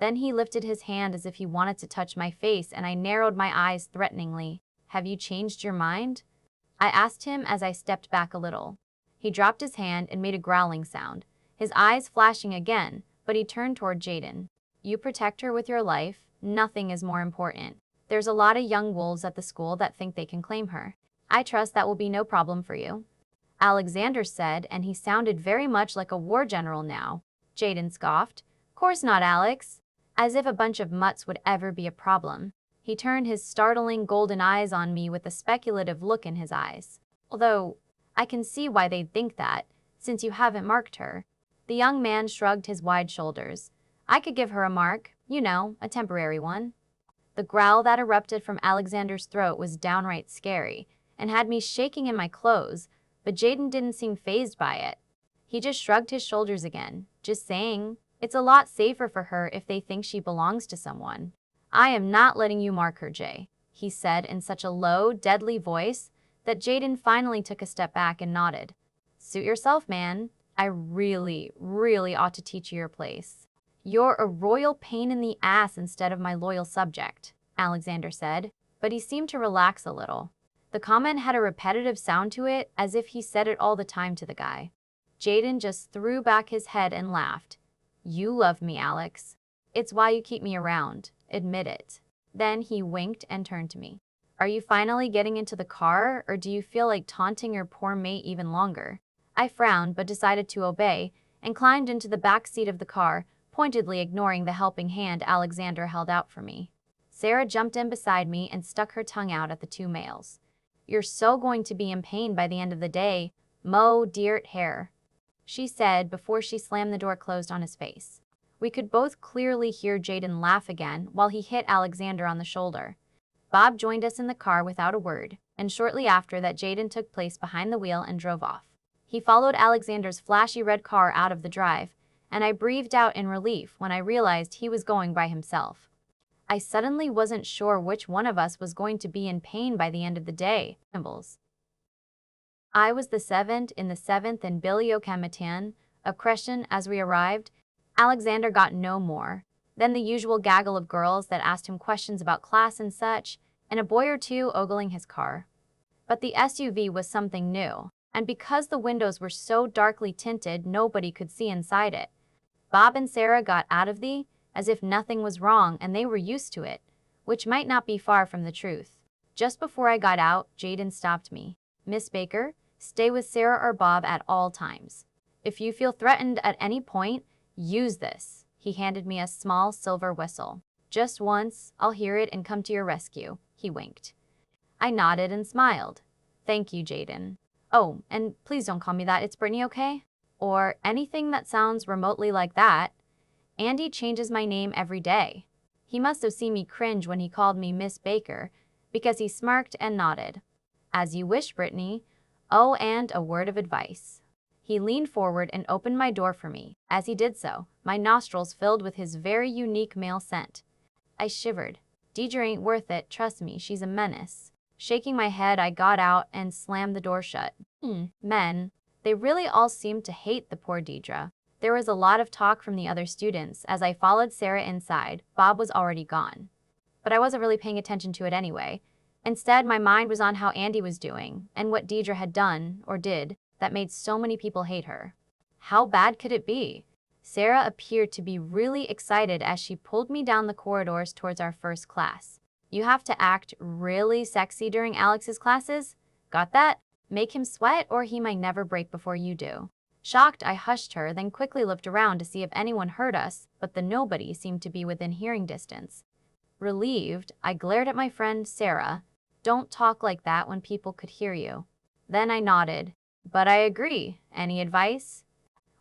Then he lifted his hand as if he wanted to touch my face, and I narrowed my eyes threateningly. "Have you changed your mind?" I asked him as I stepped back a little. He dropped his hand and made a growling sound, his eyes flashing again, but he turned toward Jaden. "You protect her with your life. Nothing is more important. There's a lot of young wolves at the school that think they can claim her. I trust that will be no problem for you," Alexander said, and he sounded very much like a war general now. Jaden scoffed. "Course not, Alex." As if a bunch of mutts would ever be a problem. He turned his startling golden eyes on me with a speculative look in his eyes. "Although, I can see why they'd think that, since you haven't marked her." The young man shrugged his wide shoulders. "I could give her a mark, you know, a temporary one." The growl that erupted from Alexander's throat was downright scary, and had me shaking in my clothes, but Jaden didn't seem fazed by it. He just shrugged his shoulders again. "Just saying, it's a lot safer for her if they think she belongs to someone." "I am not letting you mark her, Jay," he said in such a low, deadly voice that Jaden finally took a step back and nodded. "Suit yourself, man. I really, really ought to teach you your place." "You're a royal pain in the ass instead of my loyal subject," Alexander said, but he seemed to relax a little. The comment had a repetitive sound to it, as if he said it all the time to the guy. Jaden just threw back his head and laughed. "You love me, Alex. It's why you keep me around. Admit it." Then he winked and turned to me. "Are you finally getting into the car, or do you feel like taunting your poor mate even longer?" I frowned but decided to obey, and climbed into the back seat of the car, pointedly ignoring the helping hand Alexander held out for me. Sarah jumped in beside me and stuck her tongue out at the two males. "You're so going to be in pain by the end of the day, Mo deart hair," she said before she slammed the door closed on his face. We could both clearly hear Jaden laugh again while he hit Alexander on the shoulder. Bob joined us in the car without a word, and shortly after that Jaden took place behind the wheel and drove off. He followed Alexander's flashy red car out of the drive, and I breathed out in relief when I realized he was going by himself. I suddenly wasn't sure which one of us was going to be in pain by the end of the day. I was the seventh in the 7th in Biliocamatian, a question as we arrived. Alexander got no more than the usual gaggle of girls that asked him questions about class and such, and a boy or two ogling his car. But the SUV was something new, and because the windows were so darkly tinted, nobody could see inside it. Bob and Sarah got out of the as if nothing was wrong and they were used to it, which might not be far from the truth. Just before I got out, Jaden stopped me. "Miss Baker, stay with Sarah or Bob at all times. If you feel threatened at any point, use this." He handed me a small silver whistle. "Just once, I'll hear it and come to your rescue," he winked. I nodded and smiled. "Thank you, Jaden. Oh, and please don't call me that, it's Brittany, okay? Or anything that sounds remotely like that. Andy changes my name every day." He must have seen me cringe when he called me Miss Baker, because he smirked and nodded. "As you wish, Brittany. Oh, and a word of advice." He leaned forward and opened my door for me. As he did so, my nostrils filled with his very unique male scent. I shivered. "Deidre ain't worth it, trust me, she's a menace." Shaking my head, I got out and slammed the door shut. Men. They really all seemed to hate the poor Deidre. There was a lot of talk from the other students as I followed Sarah inside. Bob was already gone. But I wasn't really paying attention to it anyway. Instead, my mind was on how Andy was doing, and what Deidre had done, or did, that made so many people hate her. How bad could it be? Sarah appeared to be really excited as she pulled me down the corridors towards our first class. "You have to act really sexy during Alex's classes. Got that? Make him sweat or he might never break before you do." Shocked, I hushed her, then quickly looked around to see if anyone heard us, but the nobody seemed to be within hearing distance. Relieved, I glared at my friend Sarah. "Don't talk like that when people could hear you." Then I nodded. "But I agree. Any advice?"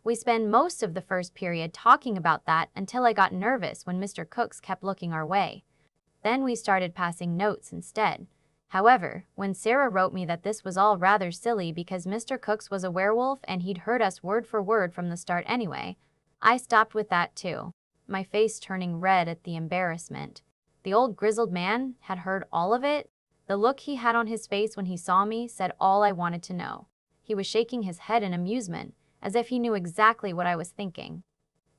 We spent most of the first period talking about that until I got nervous when Mr. Cooks kept looking our way. Then we started passing notes instead. However, when Sarah wrote me that this was all rather silly because Mr. Cooks was a werewolf and he'd heard us word for word from the start anyway, I stopped with that too, my face turning red at the embarrassment. The old grizzled man had heard all of it. The look he had on his face when he saw me said all I wanted to know. He was shaking his head in amusement, as if he knew exactly what I was thinking.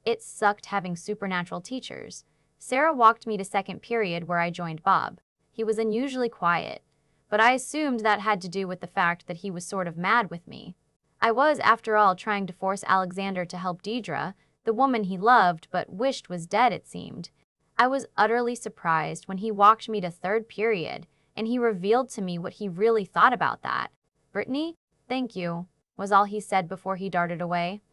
It sucked having supernatural teachers. Sarah walked me to second period where I joined Bob. He was unusually quiet, but I assumed that had to do with the fact that he was sort of mad with me. I was, after all, trying to force Alexander to help Deidre, the woman he loved but wished was dead, it seemed. I was utterly surprised when he walked me to third period, and he revealed to me what he really thought about that. "Brittany, thank you," was all he said before he darted away.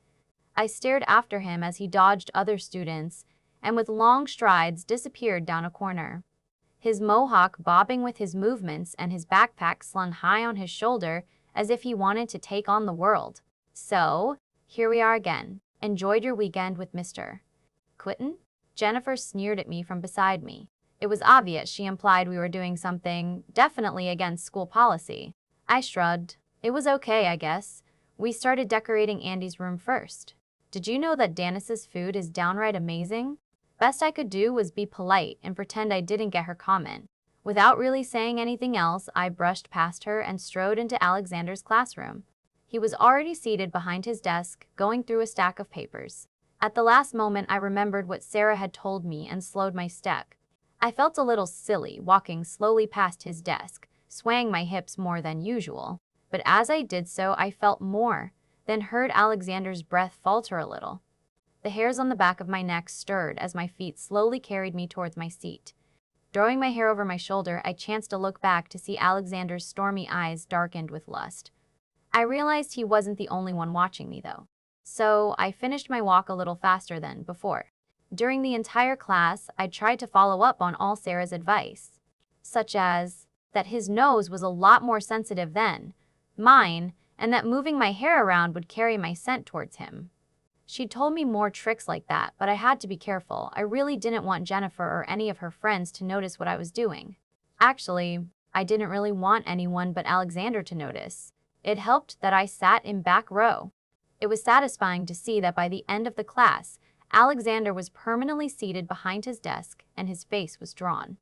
I stared after him as he dodged other students, and with long strides disappeared down a corner. His mohawk bobbing with his movements and his backpack slung high on his shoulder as if he wanted to take on the world. "So, here we are again. Enjoyed your weekend with Mr. Clitton?" Jennifer sneered at me from beside me. It was obvious she implied we were doing something definitely against school policy. I shrugged. It was okay, I guess. We started decorating Andy's room first. "Did you know that Danis's food is downright amazing?" Best I could do was be polite and pretend I didn't get her comment. Without really saying anything else, I brushed past her and strode into Alexander's classroom. He was already seated behind his desk, going through a stack of papers. At the last moment, I remembered what Sarah had told me and slowed my step. I felt a little silly walking slowly past his desk, swaying my hips more than usual. But as I did so, I felt more, then heard Alexander's breath falter a little. The hairs on the back of my neck stirred as my feet slowly carried me towards my seat. Throwing my hair over my shoulder, I chanced to look back to see Alexander's stormy eyes darkened with lust. I realized he wasn't the only one watching me, though. So I finished my walk a little faster than before. During the entire class, I tried to follow up on all Sarah's advice, such as that his nose was a lot more sensitive than mine, and that moving my hair around would carry my scent towards him. She told me more tricks like that, but I had to be careful. I really didn't want Jennifer or any of her friends to notice what I was doing. Actually, I didn't really want anyone but Alexander to notice. It helped that I sat in back row. It was satisfying to see that by the end of the class, Alexander was permanently seated behind his desk and his face was drawn.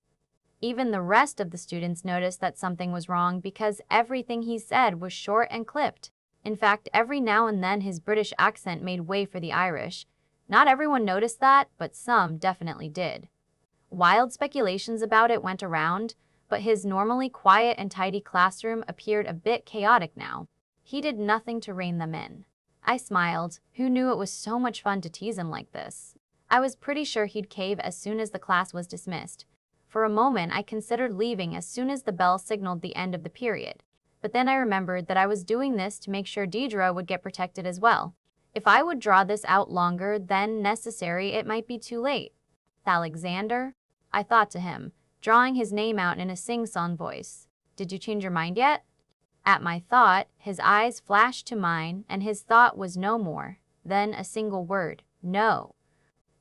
Even the rest of the students noticed that something was wrong because everything he said was short and clipped. In fact, every now and then his British accent made way for the Irish. Not everyone noticed that, but some definitely did. Wild speculations about it went around, but his normally quiet and tidy classroom appeared a bit chaotic now. He did nothing to rein them in. I smiled. Who knew it was so much fun to tease him like this? I was pretty sure he'd cave as soon as the class was dismissed. For a moment, I considered leaving as soon as the bell signaled the end of the period. But then I remembered that I was doing this to make sure Deidre would get protected as well. If I would draw this out longer than necessary, it might be too late. "Alexander?" I thought to him, drawing his name out in a sing-song voice. "Did you change your mind yet?" At my thought, his eyes flashed to mine, and his thought was no more than a single word: no.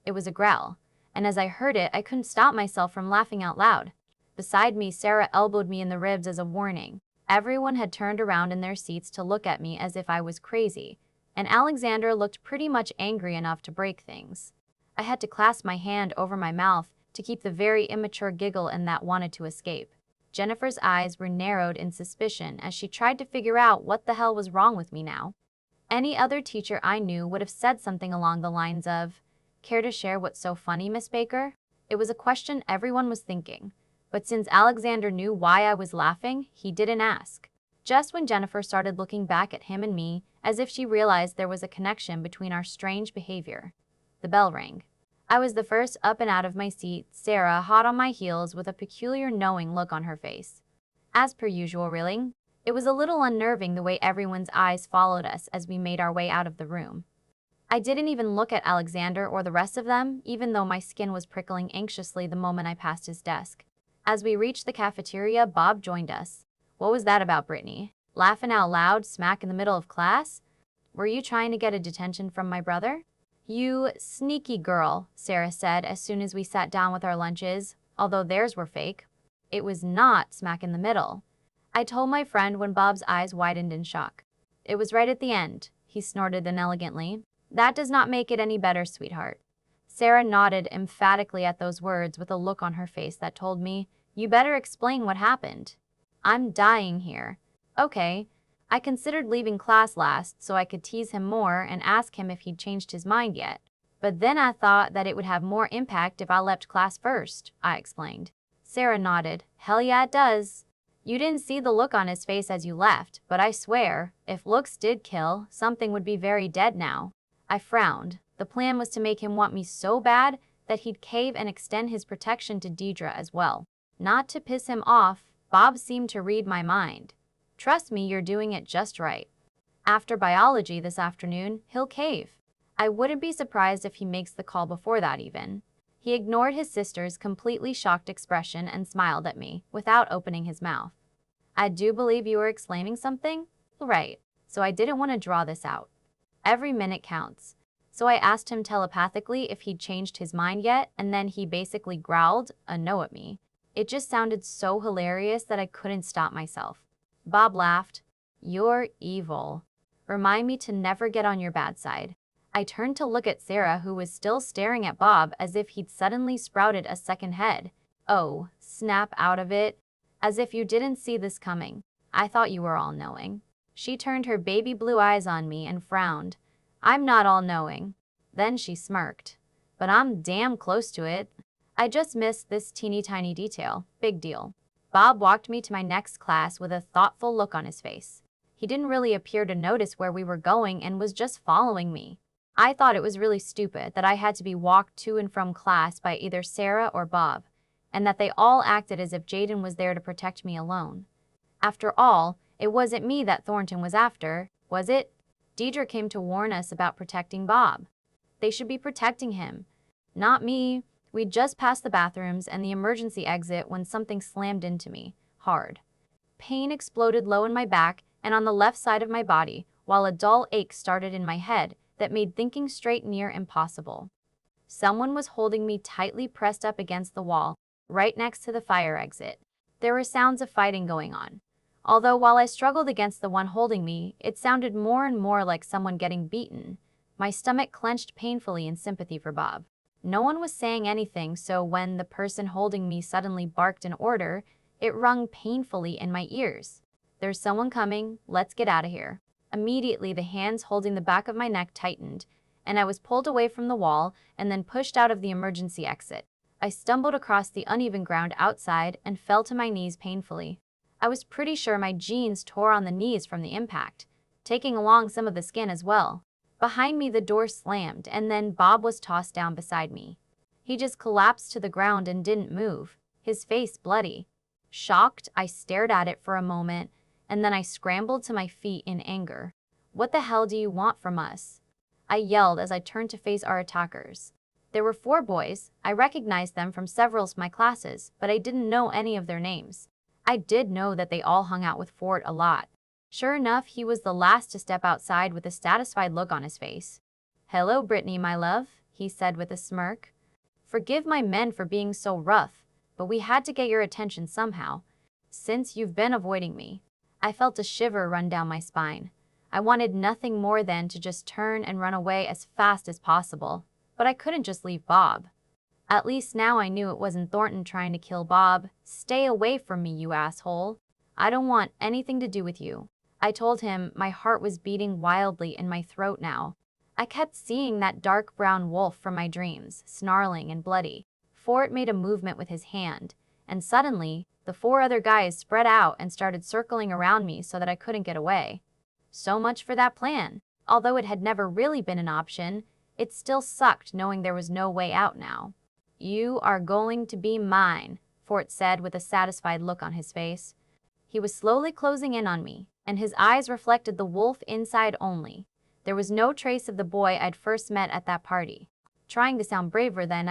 It was a growl, and as I heard it, I couldn't stop myself from laughing out loud. Beside me, Sarah elbowed me in the ribs as a warning. Everyone had turned around in their seats to look at me as if I was crazy, and Alexander looked pretty much angry enough to break things. I had to clasp my hand over my mouth to keep the very immature giggle in that wanted to escape. Jennifer's eyes were narrowed in suspicion as she tried to figure out what the hell was wrong with me now. Any other teacher I knew would have said something along the lines of, "Care to share what's so funny, Miss Baker?" It was a question everyone was thinking, but since Alexander knew why I was laughing, he didn't ask. Just when Jennifer started looking back at him and me, as if she realized there was a connection between our strange behavior, the bell rang. I was the first up and out of my seat, Sarah hot on my heels with a peculiar knowing look on her face. As per usual, really. It was a little unnerving the way everyone's eyes followed us as we made our way out of the room. I didn't even look at Alexander or the rest of them, even though my skin was prickling anxiously the moment I passed his desk. As we reached the cafeteria, Bob joined us. "What was that about, Brittany? Laughing out loud, smack in the middle of class? Were you trying to get a detention from my brother?" "You sneaky girl," Sarah said as soon as we sat down with our lunches, although theirs were fake. "It was not smack in the middle," I told my friend when Bob's eyes widened in shock. "It was right at the end," he snorted inelegantly. "That does not make it any better, sweetheart." Sarah nodded emphatically at those words with a look on her face that told me, "You better explain what happened." "I'm dying here." "Okay." I considered leaving class last so I could tease him more and ask him if he'd changed his mind yet. But then I thought that it would have more impact if I left class first, I explained. Sarah nodded. Hell yeah, it does. You didn't see the look on his face as you left, but I swear, if looks did kill, something would be very dead now. I frowned. The plan was to make him want me so bad that he'd cave and extend his protection to Deidre as well. Not to piss him off, Bob seemed to read my mind. Trust me, you're doing it just right. After biology this afternoon, he'll cave. I wouldn't be surprised if he makes the call before that even. He ignored his sister's completely shocked expression and smiled at me, without opening his mouth. I do believe you were exclaiming something? Right, so I didn't want to draw this out. Every minute counts. So I asked him telepathically if he'd changed his mind yet, and then he basically growled a no at me. It just sounded so hilarious that I couldn't stop myself. Bob laughed. You're evil. Remind me to never get on your bad side. I turned to look at Sarah, who was still staring at Bob as if he'd suddenly sprouted a second head. Oh, snap out of it. As if you didn't see this coming. I thought you were all-knowing. She turned her baby blue eyes on me and frowned. I'm not all-knowing. Then she smirked. But I'm damn close to it. I just missed this teeny-tiny detail. Big deal. Bob walked me to my next class with a thoughtful look on his face. He didn't really appear to notice where we were going and was just following me. I thought it was really stupid that I had to be walked to and from class by either Sarah or Bob, and that they all acted as if Jaden was there to protect me alone. After all, it wasn't me that Thornton was after, was it? Deidre came to warn us about protecting Bob. They should be protecting him, not me. We'd just passed the bathrooms and the emergency exit when something slammed into me, hard. Pain exploded low in my back and on the left side of my body, while a dull ache started in my head that made thinking straight near impossible. Someone was holding me tightly pressed up against the wall, right next to the fire exit. There were sounds of fighting going on. Although while I struggled against the one holding me, it sounded more and more like someone getting beaten. My stomach clenched painfully in sympathy for Bob. No one was saying anything, so when the person holding me suddenly barked an order, it rung painfully in my ears. There's someone coming, let's get out of here. Immediately, the hands holding the back of my neck tightened, and I was pulled away from the wall and then pushed out of the emergency exit. I stumbled across the uneven ground outside and fell to my knees painfully. I was pretty sure my jeans tore on the knees from the impact, taking along some of the skin as well. Behind me, the door slammed, and then Bob was tossed down beside me. He just collapsed to the ground and didn't move, his face bloody. Shocked, I stared at it for a moment, and then I scrambled to my feet in anger. What the hell do you want from us? I yelled as I turned to face our attackers. There were 4 boys. I recognized them from several of my classes, but I didn't know any of their names. I did know that they all hung out with Fort a lot. Sure enough, he was the last to step outside with a satisfied look on his face. Hello, Brittany, my love, he said with a smirk. Forgive my men for being so rough, but we had to get your attention somehow, since you've been avoiding me. I felt a shiver run down my spine. I wanted nothing more than to just turn and run away as fast as possible, but I couldn't just leave Bob. At least now I knew it wasn't Thornton trying to kill Bob. Stay away from me, you asshole. I don't want anything to do with you. I told him. My heart was beating wildly in my throat now. I kept seeing that dark brown wolf from my dreams, snarling and bloody. Fort made a movement with his hand, and suddenly, the 4 other guys spread out and started circling around me so that I couldn't get away. So much for that plan. Although it had never really been an option, it still sucked knowing there was no way out now. You are going to be mine, Fort said with a satisfied look on his face. He was slowly closing in on me, and his eyes reflected the wolf inside only. There was no trace of the boy I'd first met at that party. Trying to sound braver than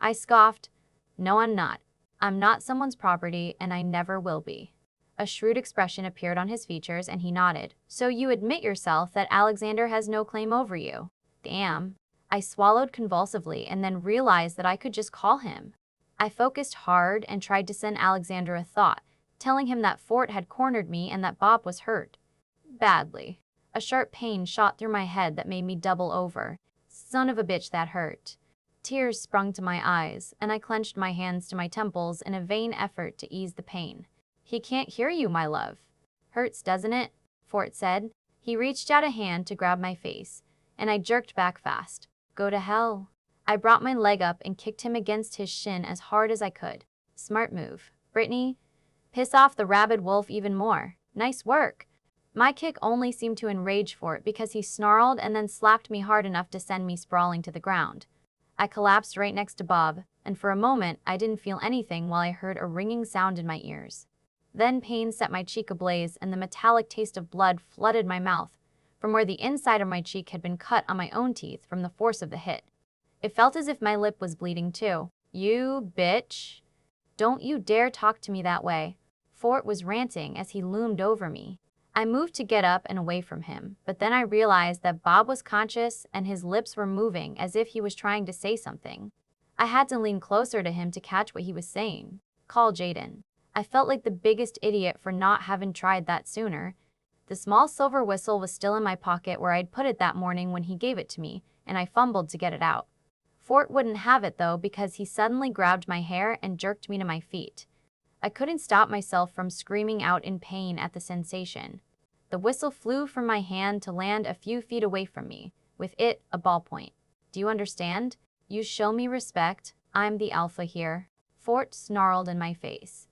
I scoffed. No, I'm not. I'm not someone's property, and I never will be. A shrewd expression appeared on his features, and he nodded. So you admit yourself that Alexander has no claim over you? Damn. I swallowed convulsively and then realized that I could just call him. I focused hard and tried to send Alexander a thought, telling him that Fort had cornered me and that Bob was hurt. Badly. A sharp pain shot through my head that made me double over. Son of a bitch, that hurt. Tears sprung to my eyes, and I clenched my hands to my temples in a vain effort to ease the pain. He can't hear you, my love. Hurts, doesn't it? Fort said. He reached out a hand to grab my face, and I jerked back fast. Go to hell. I brought my leg up and kicked him against his shin as hard as I could. Smart move. Brittany, piss off the rabid wolf even more. Nice work. My kick only seemed to enrage Fort because he snarled and then slapped me hard enough to send me sprawling to the ground. I collapsed right next to Bob, and for a moment I didn't feel anything while I heard a ringing sound in my ears. Then pain set my cheek ablaze and the metallic taste of blood flooded my mouth, from where the inside of my cheek had been cut on my own teeth from the force of the hit. It felt as if my lip was bleeding too. You bitch. Don't you dare talk to me that way. Fort was ranting as he loomed over me. I moved to get up and away from him, but then I realized that Bob was conscious and his lips were moving as if he was trying to say something. I had to lean closer to him to catch what he was saying. Call Jaden. I felt like the biggest idiot for not having tried that sooner. The small silver whistle was still in my pocket where I'd put it that morning when he gave it to me, and I fumbled to get it out. Fort wouldn't have it though because he suddenly grabbed my hair and jerked me to my feet. I couldn't stop myself from screaming out in pain at the sensation. The whistle flew from my hand to land a few feet away from me, with it a ballpoint. Do you understand? You show me respect. I'm the alpha here. Fort snarled in my face.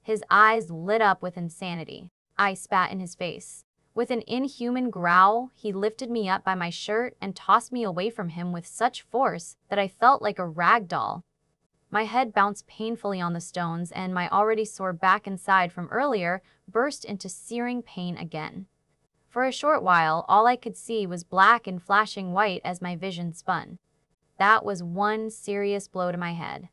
His eyes lit up with insanity. I spat in his face. With an inhuman growl, he lifted me up by my shirt and tossed me away from him with such force that I felt like a rag doll. My head bounced painfully on the stones, and my already sore back and side from earlier burst into searing pain again. For a short while, all I could see was black and flashing white as my vision spun. That was one serious blow to my head.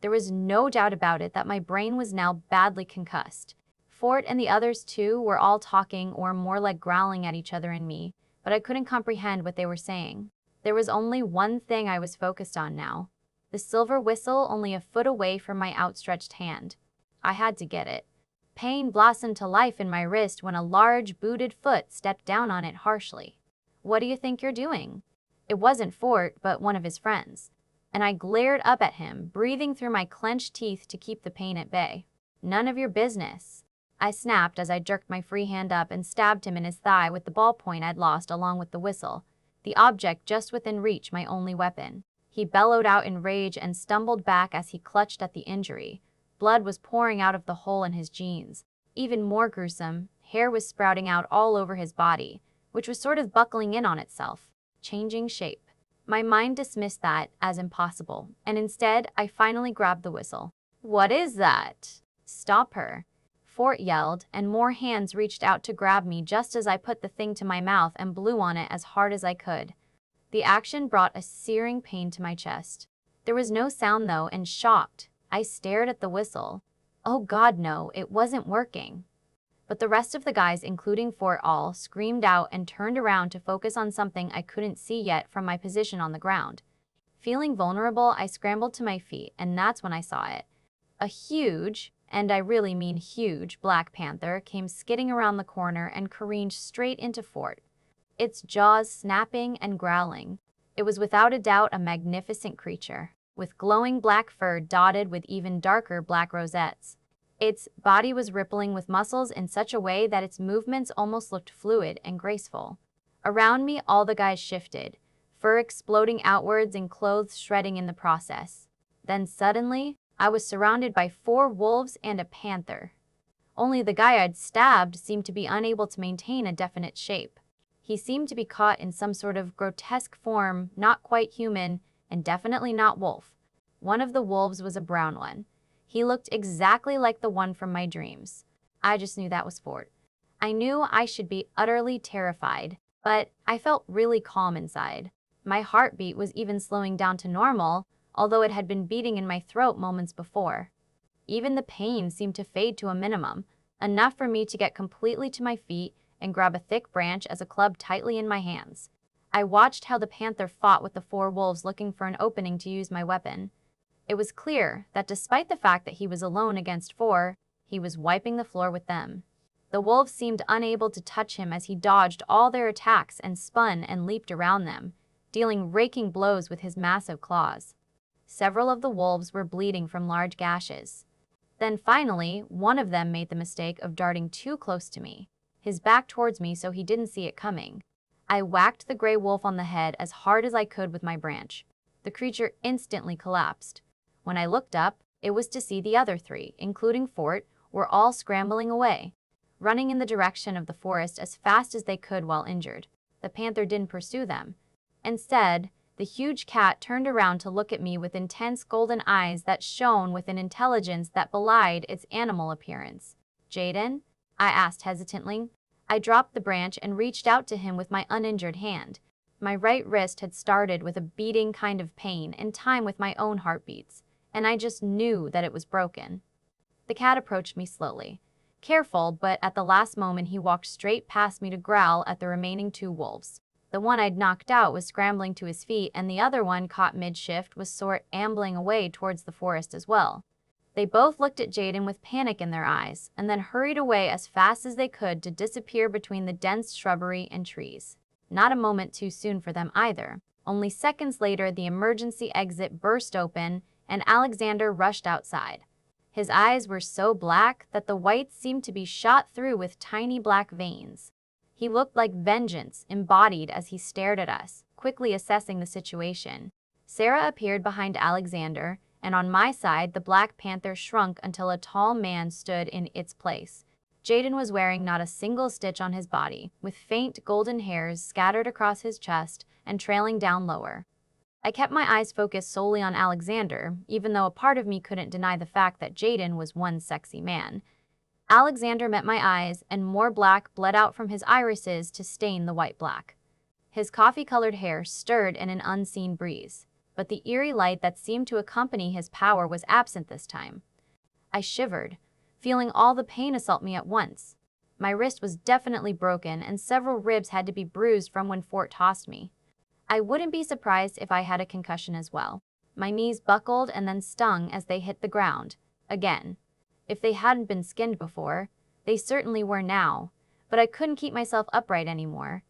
There was no doubt about it that my brain was now badly concussed. Fort and the others too were all talking, or more like growling at each other and me, but I couldn't comprehend what they were saying. There was only one thing I was focused on now. The silver whistle only a foot away from my outstretched hand. I had to get it. Pain blossomed to life in my wrist when a large, booted foot stepped down on it harshly. What do you think you're doing? It wasn't Fort, but one of his friends. And I glared up at him, breathing through my clenched teeth to keep the pain at bay. None of your business. I snapped as I jerked my free hand up and stabbed him in his thigh with the ballpoint I'd lost along with the whistle, the object just within reach, my only weapon. He bellowed out in rage and stumbled back as he clutched at the injury. Blood was pouring out of the hole in his jeans. Even more gruesome, hair was sprouting out all over his body, which was sort of buckling in on itself, changing shape. My mind dismissed that as impossible, and instead, I finally grabbed the whistle. What is that? Stop her. Fort yelled, and more hands reached out to grab me just as I put the thing to my mouth and blew on it as hard as I could. The action brought a searing pain to my chest. There was no sound though, and shocked, I stared at the whistle. Oh God, no, it wasn't working. But the rest of the guys, including Fort, all screamed out and turned around to focus on something I couldn't see yet from my position on the ground. Feeling vulnerable, I scrambled to my feet, and that's when I saw it. A huge, and I really mean huge, black panther came skidding around the corner and careened straight into Fort, its jaws snapping and growling. It was without a doubt a magnificent creature, with glowing black fur dotted with even darker black rosettes. Its body was rippling with muscles in such a way that its movements almost looked fluid and graceful. Around me, all the guys shifted, fur exploding outwards and clothes shredding in the process. Then suddenly, I was surrounded by 4 wolves and a panther. Only the guy I'd stabbed seemed to be unable to maintain a definite shape. He seemed to be caught in some sort of grotesque form, not quite human, and definitely not wolf. One of the wolves was a brown one. He looked exactly like the one from my dreams. I just knew that was Fort. I knew I should be utterly terrified, but I felt really calm inside. My heartbeat was even slowing down to normal, although it had been beating in my throat moments before. Even the pain seemed to fade to a minimum, enough for me to get completely to my feet and grab a thick branch as a club tightly in my hands. I watched how the panther fought with the 4 wolves, looking for an opening to use my weapon. It was clear that despite the fact that he was alone against 4, he was wiping the floor with them. The wolves seemed unable to touch him as he dodged all their attacks and spun and leaped around them, dealing raking blows with his massive claws. Several of the wolves were bleeding from large gashes. Then finally, one of them made the mistake of darting too close to me, his back towards me so he didn't see it coming. I whacked the gray wolf on the head as hard as I could with my branch. The creature instantly collapsed. When I looked up, it was to see the other three, including Fort, were all scrambling away, running in the direction of the forest as fast as they could while injured. The panther didn't pursue them. Instead, the huge cat turned around to look at me with intense golden eyes that shone with an intelligence that belied its animal appearance. "Jaden?" I asked hesitantly. I dropped the branch and reached out to him with my uninjured hand. My right wrist had started with a beating kind of pain in time with my own heartbeats, and I just knew that it was broken. The cat approached me slowly. Careful, but at the last moment he walked straight past me to growl at the remaining two wolves. The one I'd knocked out was scrambling to his feet, and the other one, caught mid-shift, was ambling away towards the forest as well. They both looked at Jaden with panic in their eyes, and then hurried away as fast as they could to disappear between the dense shrubbery and trees. Not a moment too soon for them either. Only seconds later, the emergency exit burst open, and Alexander rushed outside. His eyes were so black that the whites seemed to be shot through with tiny black veins. He looked like vengeance embodied as he stared at us, quickly assessing the situation. Sarah appeared behind Alexander, and on my side, the Black Panther shrunk until a tall man stood in its place. Jaden was wearing not a single stitch on his body, with faint golden hairs scattered across his chest and trailing down lower. I kept my eyes focused solely on Alexander, even though a part of me couldn't deny the fact that Jaden was one sexy man. Alexander met my eyes, and more black bled out from his irises to stain the white black. His coffee-colored hair stirred in an unseen breeze, but the eerie light that seemed to accompany his power was absent this time. I shivered, feeling all the pain assault me at once. My wrist was definitely broken, and several ribs had to be bruised from when Fort tossed me. I wouldn't be surprised if I had a concussion as well. My knees buckled and then stung as they hit the ground. Again. If they hadn't been skinned before, they certainly were now, but I couldn't keep myself upright anymore.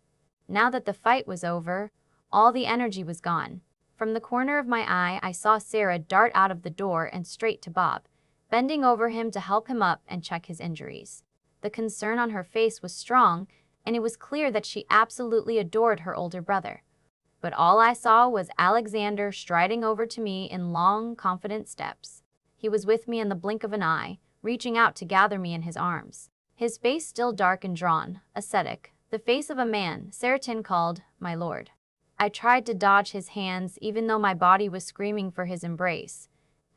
Now that the fight was over, all the energy was gone. From the corner of my eye, I saw Sarah dart out of the door and straight to Bob, bending over him to help him up and check his injuries. The concern on her face was strong, and it was clear that she absolutely adored her older brother. But all I saw was Alexander striding over to me in long, confident steps. He was with me in the blink of an eye, reaching out to gather me in his arms. His face still dark and drawn, ascetic, the face of a man Saratin called my lord. I tried to dodge his hands even though my body was screaming for his embrace.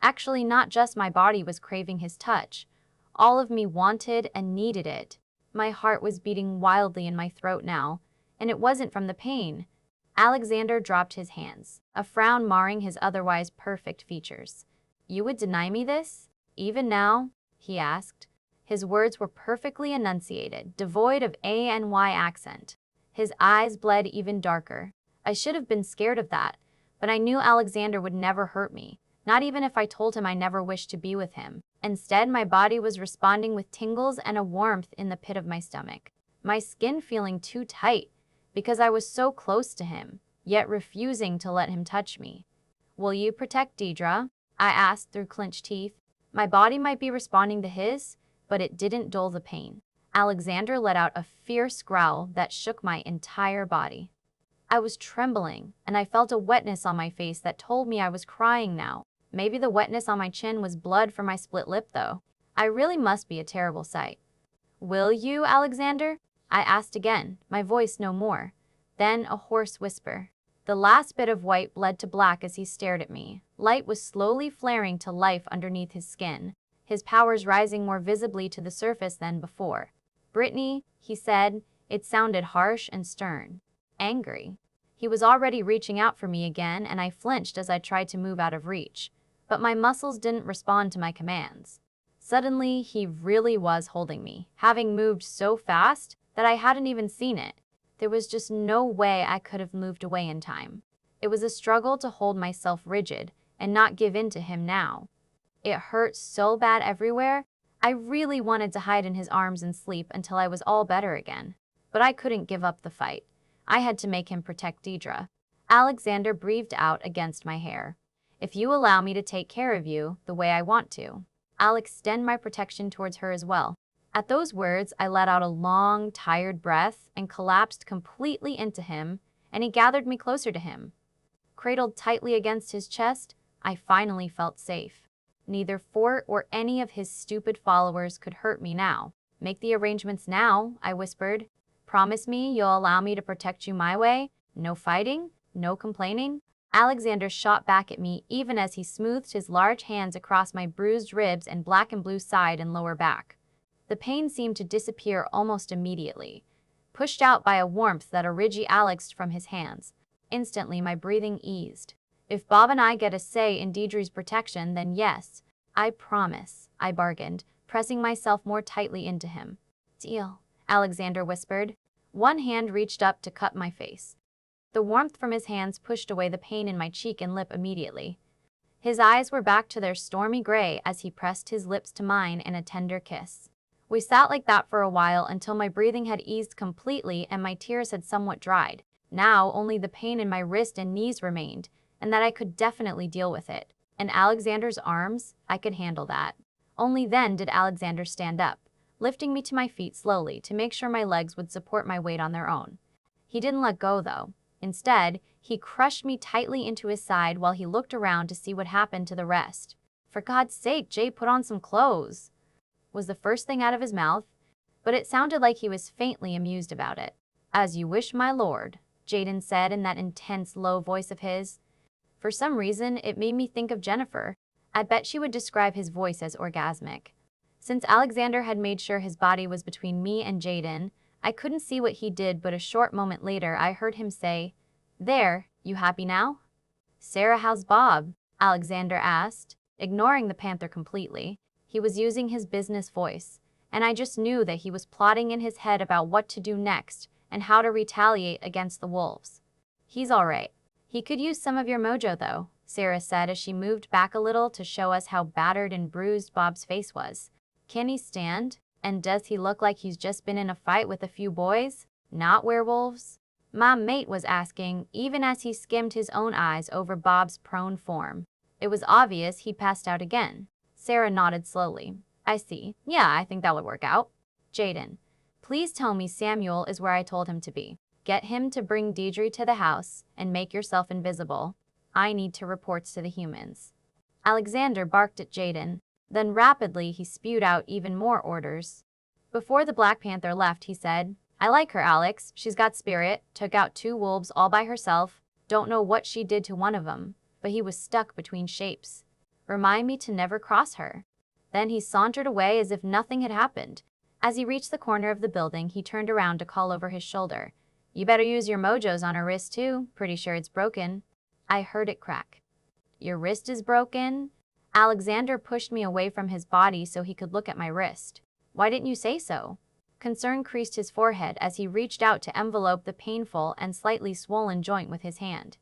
Actually, not just my body was craving his touch. All of me wanted and needed it. My heart was beating wildly in my throat now, and it wasn't from the pain. Alexander dropped his hands, a frown marring his otherwise perfect features. "You would deny me this? Even now?" he asked. His words were perfectly enunciated, devoid of a and y accent. His eyes bled even darker. I should have been scared of that, but I knew Alexander would never hurt me, not even if I told him I never wished to be with him. Instead, my body was responding with tingles and a warmth in the pit of my stomach, my skin feeling too tight because I was so close to him, yet refusing to let him touch me. "Will you protect Deidre?" I asked through clenched teeth. My body might be responding to his, but it didn't dull the pain. Alexander let out a fierce growl that shook my entire body. I was trembling, and I felt a wetness on my face that told me I was crying now. Maybe the wetness on my chin was blood from my split lip, though. I really must be a terrible sight. "Will you, Alexander?" I asked again, my voice no more. Then a hoarse whisper. The last bit of white bled to black as he stared at me. Light was slowly flaring to life underneath his skin, his powers rising more visibly to the surface than before. "Brittany," he said. It sounded harsh and stern. Angry. He was already reaching out for me again, and I flinched as I tried to move out of reach. But my muscles didn't respond to my commands. Suddenly, he really was holding me, having moved so fast that I hadn't even seen it. There was just no way I could have moved away in time. It was a struggle to hold myself rigid and not give in to him now. It hurt so bad everywhere. I really wanted to hide in his arms and sleep until I was all better again. But I couldn't give up the fight. I had to make him protect Deidre. Alexander breathed out against my hair. "If you allow me to take care of you the way I want to, I'll extend my protection towards her as well." At those words, I let out a long, tired breath and collapsed completely into him, and he gathered me closer to him. Cradled tightly against his chest, I finally felt safe. Neither Fort or any of his stupid followers could hurt me now. Make the arrangements now, I whispered. Promise me you'll allow me to protect you my way? No fighting? No complaining? Alexander shot back at me even as he smoothed his large hands across my bruised ribs and black and blue side and lower back. The pain seemed to disappear almost immediately, pushed out by a warmth that origi-alexed from his hands. Instantly, my breathing eased. If Bob and I get a say in Deidre's protection, then yes, I promise, I bargained, pressing myself more tightly into him. Deal, Alexander whispered. One hand reached up to cup my face. The warmth from his hands pushed away the pain in my cheek and lip immediately. His eyes were back to their stormy gray as he pressed his lips to mine in a tender kiss. We sat like that for a while until my breathing had eased completely and my tears had somewhat dried. Now only the pain in my wrist and knees remained, and that I could definitely deal with it. In Alexander's arms, I could handle that. Only then did Alexander stand up, lifting me to my feet slowly to make sure my legs would support my weight on their own. He didn't let go, though. Instead, he crushed me tightly into his side while he looked around to see what happened to the rest. For God's sake, Jay, put on some clothes, was the first thing out of his mouth, but it sounded like he was faintly amused about it. As you wish, my lord, Jaden said in that intense, low voice of his. For some reason, it made me think of Jennifer. I bet she would describe his voice as orgasmic. Since Alexander had made sure his body was between me and Jaden, I couldn't see what he did, but a short moment later I heard him say, "There, you happy now?" "Sarah, how's Bob?" Alexander asked, ignoring the panther completely. He was using his business voice, and I just knew that he was plotting in his head about what to do next and how to retaliate against the wolves. "He's all right. He could use some of your mojo, though," Sarah said as she moved back a little to show us how battered and bruised Bob's face was. "Can he stand? And does he look like he's just been in a fight with a few boys? Not werewolves?" my mate was asking, even as he skimmed his own eyes over Bob's prone form. It was obvious he'd passed out again. Sarah nodded slowly. "I see. Yeah, I think that would work out." "Jaden, please tell me Samuel is where I told him to be. Get him to bring Deidre to the house and make yourself invisible. I need to report to the humans." Alexander barked at Jaden. Then rapidly he spewed out even more orders. Before the Black Panther left, he said, "I like her, Alex. She's got spirit, took out 2 wolves all by herself. Don't know what she did to one of them, but he was stuck between shapes. Remind me to never cross her." Then he sauntered away as if nothing had happened. As he reached the corner of the building, he turned around to call over his shoulder, "You better use your mojos on her wrist too. Pretty sure it's broken." I heard it crack. "Your wrist is broken?" Alexander pushed me away from his body so he could look at my wrist. "Why didn't you say so?" Concern creased his forehead as he reached out to envelope the painful and slightly swollen joint with his hand.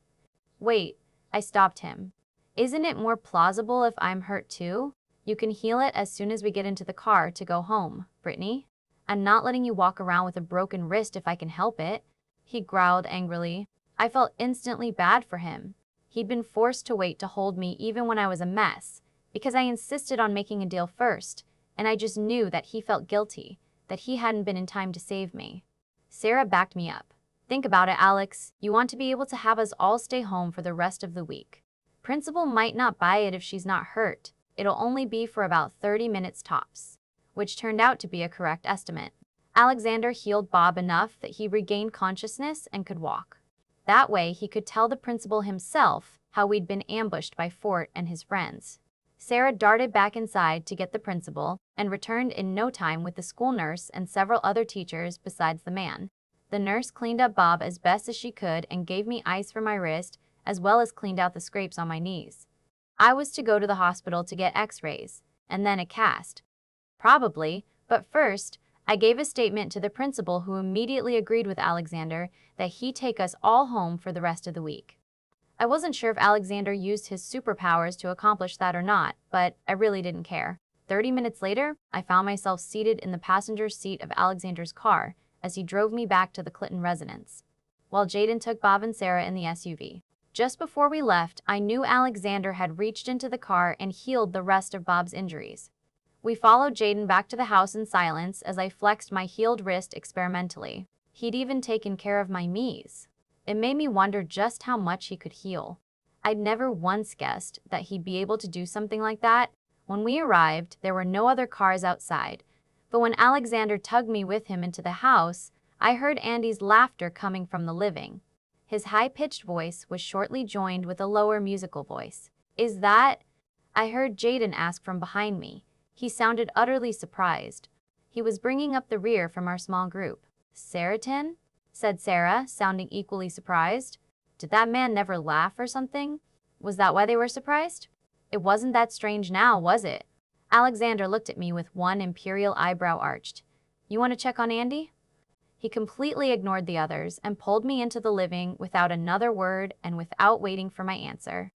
"Wait," I stopped him. "Isn't it more plausible if I'm hurt too? You can heal it as soon as we get into the car to go home, Brittany. I'm not letting you walk around with a broken wrist if I can help it," he growled angrily. I felt instantly bad for him. He'd been forced to wait to hold me even when I was a mess, because I insisted on making a deal first, and I just knew that he felt guilty, that he hadn't been in time to save me. Sarah backed me up. "Think about it, Alex. You want to be able to have us all stay home for the rest of the week. Principal might not buy it if she's not hurt. It'll only be for about 30 minutes tops," which turned out to be a correct estimate. Alexander healed Bob enough that he regained consciousness and could walk. That way, he could tell the principal himself how we'd been ambushed by Fort and his friends. Sarah darted back inside to get the principal and returned in no time with the school nurse and several other teachers besides the man. The nurse cleaned up Bob as best as she could and gave me ice for my wrist, as well as cleaned out the scrapes on my knees. I was to go to the hospital to get x-rays, and then a cast. Probably, but first, I gave a statement to the principal who immediately agreed with Alexander that he'd take us all home for the rest of the week. I wasn't sure if Alexander used his superpowers to accomplish that or not, but I really didn't care. 30 minutes later, I found myself seated in the passenger seat of Alexander's car as he drove me back to the Clitton residence, while Jaden took Bob and Sarah in the SUV. Just before we left, I knew Alexander had reached into the car and healed the rest of Bob's injuries. We followed Jaden back to the house in silence as I flexed my healed wrist experimentally. He'd even taken care of my knees. It made me wonder just how much he could heal. I'd never once guessed that he'd be able to do something like that. When we arrived, there were no other cars outside. But when Alexander tugged me with him into the house, I heard Andy's laughter coming from the living. His high-pitched voice was shortly joined with a lower musical voice. "Is that?" I heard Jaden ask from behind me. He sounded utterly surprised. He was bringing up the rear from our small group. "Seratin?" said Sarah, sounding equally surprised. Did that man never laugh or something? Was that why they were surprised? It wasn't that strange now, was it? Alexander looked at me with one imperial eyebrow arched. "You want to check on Andy?" He completely ignored the others and pulled me into the living without another word and without waiting for my answer.